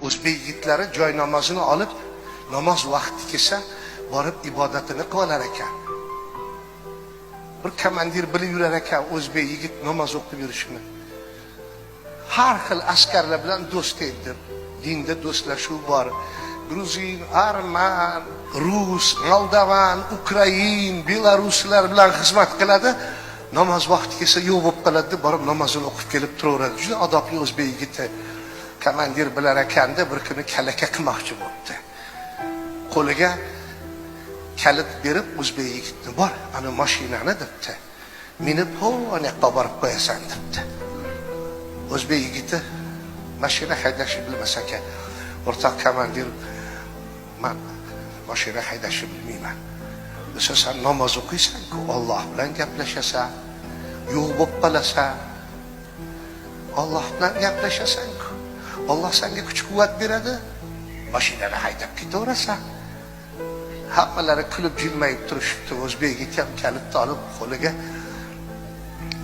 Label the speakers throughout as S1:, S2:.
S1: o'zbek yigitlari joy namozini olib, namoz vaqti kelsa borib ibodatini qilar ekan. Bir komandir bilib yurar ekan o'zbek yigit namoz o'qib yurishini. Har xil askarlar bilan do'st edi. Dinda do'stlashuv bor. Gruzin, arman, rus, moldovan, ukrain, belaruslar bilan xizmat qiladi. Namoz vaqti kelsa yo'q bo'lib qoladi, borib namozini o'qib kelib turaveradi. Juda odobli o'zbek yigiti. Komandir bilar ekanda bir kuni kalaka qilmoqchi bo'ldi. Qo'liga kalit berib o'zbek yigitni bor, ana mashinani debdi. Minib ana yoqqa borib qo'yasan debdi. O'zbek yigiti mashina haydashni bilmas ekan. O'rtoq komandir, men mashina haydashni bilmayman. Desa sen namoz o'qiysan-ku, Alloh bilan gaplashasan, yo'q bo'lib qolasan. Alloh bilan gaplashasan-ku. Alloh senga kuch-quvvat beradi. Mashinani haydab ketaverasan. Hammalari kulib jilmayib turishibdi. O'zbek yigit ham kalitni olib qo'liga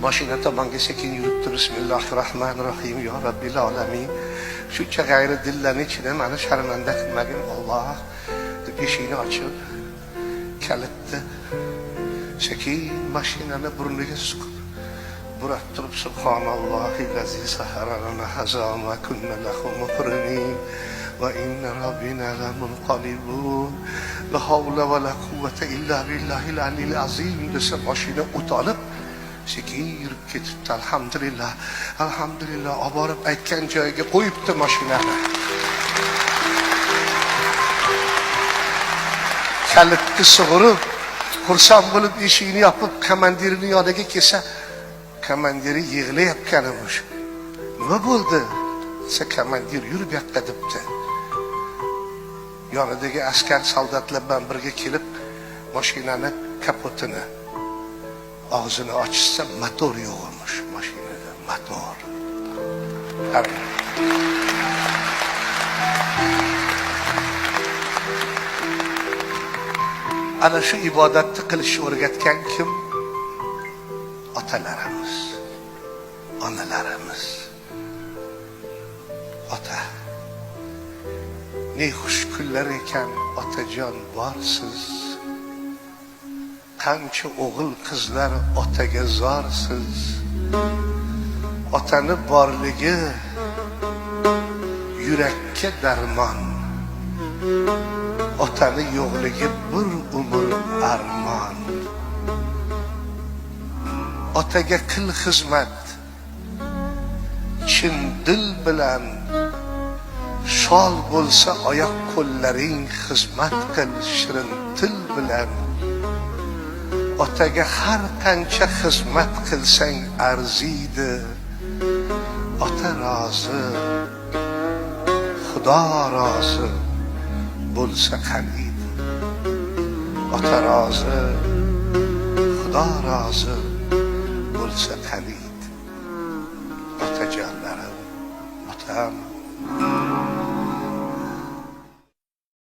S1: mashina tomonga sekin yuribdi. Bismillahirrohmanirrohim. Ya Robbil alamin. Shuncha g'ayri dillarning ichida meni sharmanda qilmagin Alloh deb eshikni ochib, kalitni sekin mashinani burniga suqib burab turib, Subhanallohillazi sahara lana haza ma kunna lahu muqrinin va inna robbina lamunqalibun la havla va la quvvata illa billahil aliyil azim desa mashina o'tolib sekin yurib ketibdi. Alhamdulillah, alhamdulillah. Olib borib aytgan joyiga qo'yibdi mashinani. Kalitni sug'urib, xursand bo'lib eshikni yopib, komandirning yoniga kelsa, komandiri yig'layotgan emish. Nima bo'ldi? Desa, komandir yur bu yoqqa debdi. Yonidagi askar soldatlar bilan birga kelib, mashinani kapotini og'zini ochsa motor yo'q emish mashinada, motor. Ana shu ibodatni qilishni o'rgatgan kim? Otalarimiz, onalarimiz. Ota, ne xush kunlar ekan otajon borsiz. Qancha o'g'il qizlar otaga zorsiz. Otani borligi yurakka darmon. Otani yo'qligi bir umr armon. Otaga qil xizmat, chin dil bilan. Shol bo'lsa oyoq qo'llaring, xizmat qil shirin til bilan. Otaga har qancha xizmat qilsang arziydi. Ota rozi, Xudo rozi bo'lsa qaniydi. Ota rozi, Xudo rozi bo'lsa qaniydi. Otajonlarim, otam